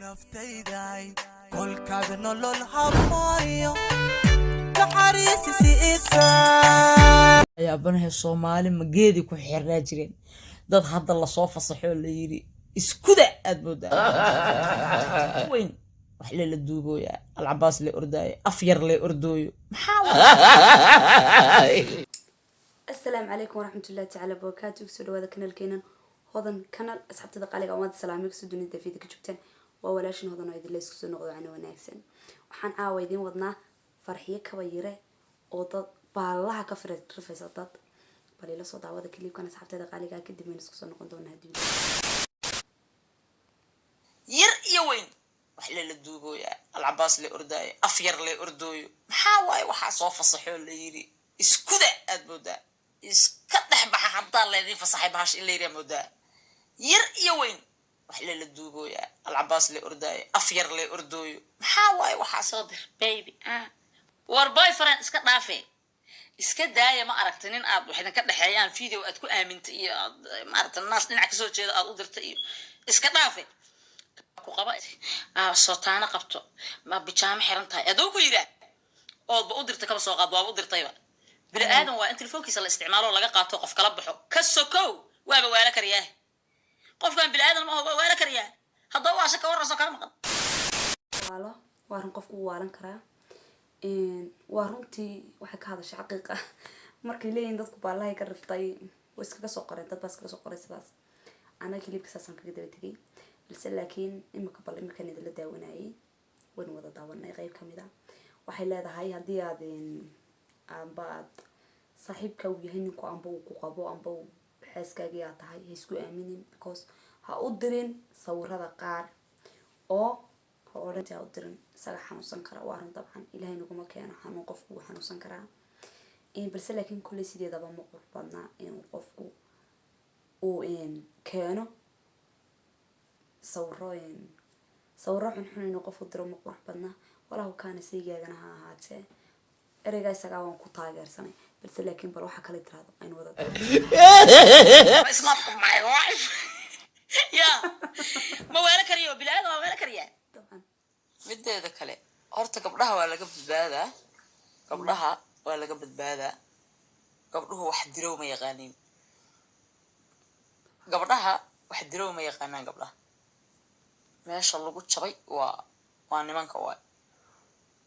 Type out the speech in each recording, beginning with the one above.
naftayday kolkaad nolol habooyo naxariisisi isaa ayaabanahay Soomaali mageedi ku xirnaa jireen dad hadda la soo fasaxo la yiri iskuda aad moodaa weyn wax la duubooya alcabaas la ordaayo afyar la ordooyo السلام عليكم ورحمة الله تعالى وبركاته. سودوا هذا كنال كينان هذا كنال أصحاب تدقالي قوامات السلامي كسودوني دافيدك جبتين وولاشين هذا نوعي اللي يسكسون نقضوا عنه وناكسن وحان عاويدين وضنا فرحية كبيرة وضد بالله كفرة رفيسة ضد بالي لا صوت عوضة كليب كان أصحاب تدقالي قاعد كده من يسكسون نقضوا هدي يا وين وحلا la duubooya alcabaas la ordaayo afyar la ordooyo maxaa waay waxa soo fasaxo la yiri iskuda aad moodaa iska dhaxbaxa hadda leedii fasaxay baash in la yiri moodaa yar iyo weyn waxla la duubooya alcabaas la ordaayo afyar la ordooyo maxaa waay waxa soo dir baby war boyfriend iska dhaafay iska daaya ma aragtin in aad waxaad ka dhaxeeyaan video aad ku aamintay iyo ma aragtin naas dhinac ka soo jeedo aad u dirtay iyo iska dhaafay قبا صوتانا قبطو ما بيجامع حرنتها ادو كيرا او با ودرت كبا سو قاد waa udirtayba bil aadan waa inta telefoonkiisa la isticmaalo laga qaato qof kala baxo ka sokow waaba waala kariyaa qofkan bil aadan ma aha waala kariyaa hadda waa shaka warso kala maqan walo waan qofku waalan karaa waa runtii waxa ka hadashay xaqiiqa markii leeyin dadku baalahay ka riftay way iskaga soo qoreen dad bas kala soo qoray sidaas ana kilibka saasan kaga daba tagay balse laakiin imika bal imika nida la daawanayay wan wada daawanay qayb kamid ah waxay leedahay hadii aad baad saaxiibka uu yahay ninku amba uu ku qabo amba xaaskaaga yaa tahay isku aaminin because ha u dirin sawirada qaar oo horanta u dirin isaga xanuunsan kara waa run dabcan ilaahay naguma keeno xanuun qofku xanuunsan kara balse laakiin kulli sideedaba ma qurux badna in qofku uu keeno صورة حنحن إنه قفوا درم قرح بدنا ولا كان سيجا جناها هاتة رجع سجاوان كتاجر سنة بس لكن بروح أكلت هذا أين وضع It's not my wife يا ما ولا كريو بلاد ما ولا كريا طبعا بدي هذا كله أرتك قبلها ولا قبل بهذا قبلها ولا قبل بهذا قبله واحد درو ما يغني قبلها واحد درو ما يغنى قبلها meesha lagu jabay waa nimanka waay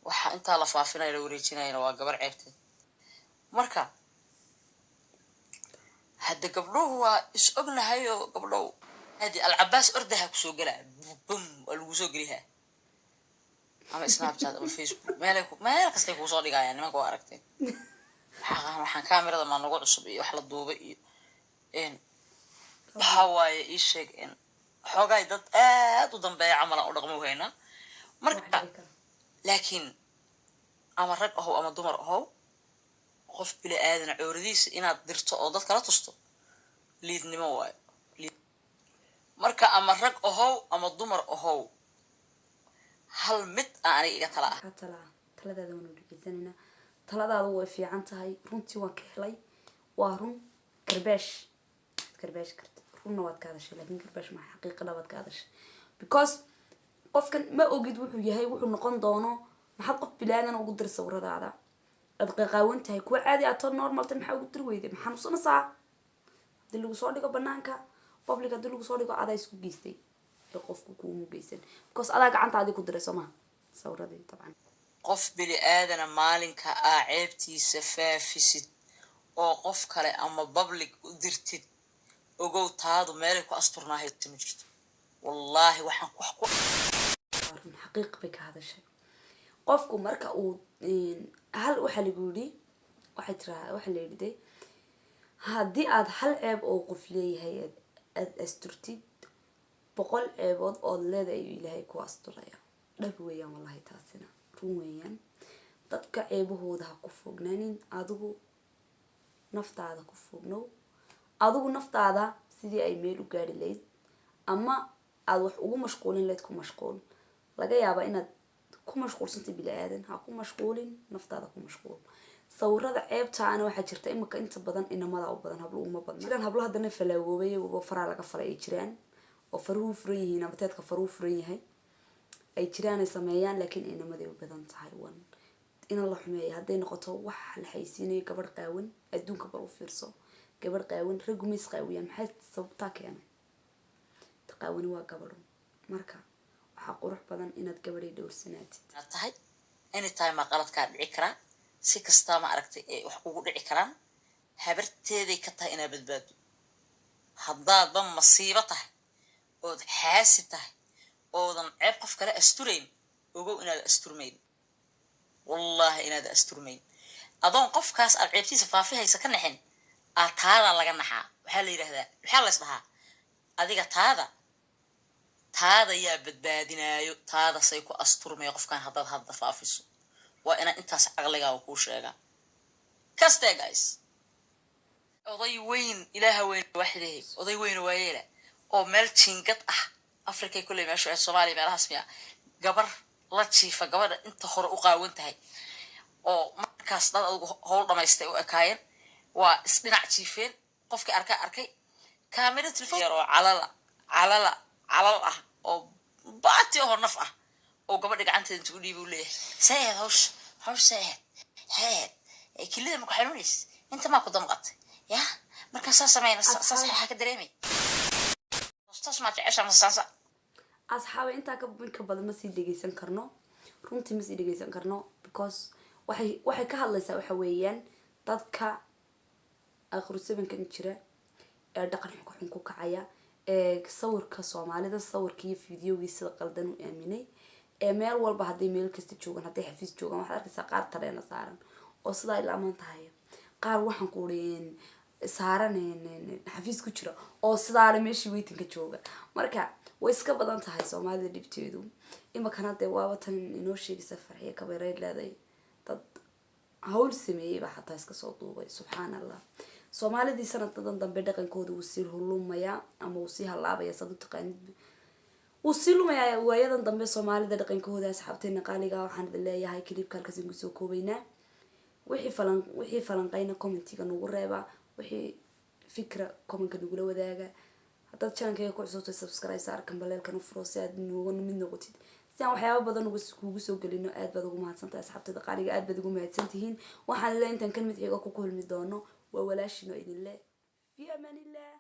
waxa inta la faafinay la wareejinayna waa gabar ceebteed marka hadda gabdhuhu waa is ognahay oo gabdhow hadi alcabaas ordaha ku soo galaa bum lagu soo galiyaa ama snapchat ama facebook meel kasta ku soo dhigayaan nimanka waa aragtay waxaan kaamirada ma nagu cusub iyo wax la duubay iyo waxa waaye ii sheeg xoogay dad aad u dambeeya camal u dhaqmo weyna marka laakiin ama rag aho ama dumar aho qof bila aadan cooradiisa inaad dirto oo dad kala tusto liidnimo waay marka ama rag aho ama dumar aho hal mid aan iga taladaada waan u dhigeysanayna taladaadu way fiican tahay runtii waan ka helay waa run karbash karta runna waad ka hadashay laakiin karbash ma xaqiiqo dhawaad ka hadashay because qofkan ma ogid wuxuu yahay wuxuu noqon doono maxad qof bilaadan ugu dir sawiradaada ad qaqaawan tahay kuwa caadi ah tan normal tan maxaa ugu dir weyday maxaa nusanaysaa hadii lagu soo dhigo banaanka public hadii lagu soo dhigo adaa isku geystay ee qofku kuumu geysan because adaa gacantaadii ku diray sooma sawiradii dabcan qof bili aadana maalinka aa ceebtiisa faafisid oo qof kale ama public u dirtid ogow taadu meelay ku asturnaahay timi jirto wallahi waxaan wax ku xaqiiq bay ka hadashay qofku marka uu hal waxa lagu yiri waxa la yiri hadii aad hal ceeb oo qof leeyahay aad asturtid 100 ceebood oo leedahay ilaahay ku asturaya dhab weeyaan wallahi taasina run weeyaan dadka ceebahooda ha ku fognaanin adigu naftaada ku fognow adigu naftaada sidii ay meel u gaari lahayd ama aad wax ugu mashquulin lahayd ku mashquul laga yaabaa inaad ku mashquulsantay bil aadan ha ku mashquulin naftaada ku mashquul sawirada ceebtaana waxa jirta imika inta badan inamada u badan hablo uma badna jiraan hablo hadana falaawoobay oo faraa laga falay jiraan oo faruhu furan yihiin ama teedka faruhu furan yahay ay jiraan ay sameeyaan laakiin inamada u badan tahay wan in la xumeeyo hadday noqoto wax la xaysiinayo gabadh qaawan adduunka bal u fiirso gabadh qaawan rag ma isqaawiyaan maxay sababtaa keenay taqaawani waa gabadhu marka waxa qurux badan inaad gabadhay dhowrsanaatid tahay anytime ma qaladkaa dhici karaa si kastaa ma aragtay ee wax ugu dhici karaan habarteeday ka tahay inaa badbaado haddaadba masiibo tahay ood xaasi tahay oodan ceeb qof kale asturayn ogow inaad asturmayn wallaahi inaad asturmayn adoon qofkaas aad ceebtiisa faafihaysa ka naxin taada laga naxaa waxaa la yidhaahdaa waxaa lays dhahaa adiga taada yaa badbaadinaayo taada say ku asturmaya qofkaan haddaad hadda faafiso waa inaan intaas caqligaaga kuu sheegaa kastee guys oday weyn ilaaha weyn waaxidahay oday weyn waayeela oo meel jiingad ah afrikay kulley meeshu ee soomaaliya meelahaas miya gabar la jiifa gabadha inta hore u qaawan tahay oo markaas dad adugu howl dhamaystay u ekaayeen waa isdhinac jiifeen qofkii arkay kaamira telefoon yar oo calal ah oo baati oo naf ah oo gabadha gacanteeda intuu dhiibay u leeyahay saayad hawsh saayad kilida ma ku xanuunays inta maa ku damqatay ya markaa saa samayna saas waxaa ka dareemay taas ma jecesha masaansa asxaabe intaa ka badan ma sii dhegeysan karno runtii ma sii dhegeysan karno because waxay ka hadlaysaa waxa weeyaan dadka aqru 7kan jira ee dhaqan xun ku kacaya ee sawirka Soomaalida sawirkii fiidiyogiisa qaldan u aaminay ee meel walba haday meel kasta joogan haday xafiis joogan waxa arkaysaa qaar tareena saaran oo sida ay laaman tahay qaar waxaan ku oreen saaran xafiis ku jira oo sidaana meeshii weytinka jooga marka way iska badan tahay Soomaalida dhibteedu imakana waa tan inoo sheegaysa farxiyo kabeeray leeday dad hawl sameeyay xataa iska soo duubay subhanallah Soomaalidii sanadadan dambe dhaqankooda uu sii hulumaya ama uu sii halaabaya sad u taqaanid uu sii lumaya waayadan dambe Soomaalida dhaqankooda asxaabteena qaaliga waxaan leeyahay clipka halkaas ugu soo koobaynaa wixii falanqayna commentiga nagu reeba wixii fikra comment nagu la wadaaga haddaad channelkayga ku cusubtay subscribe saar kambalelkan u furo si aad nooga mid noqotid si aan waxyaabo badan ugu soo galino aad baad ugu mahadsantahay asxaabtada qaaliga aad baad ugu mahadsantihiin waxaan leeyahay intaan kan mid xiga ku kulmi doono waa walaashino idin le fi amanillah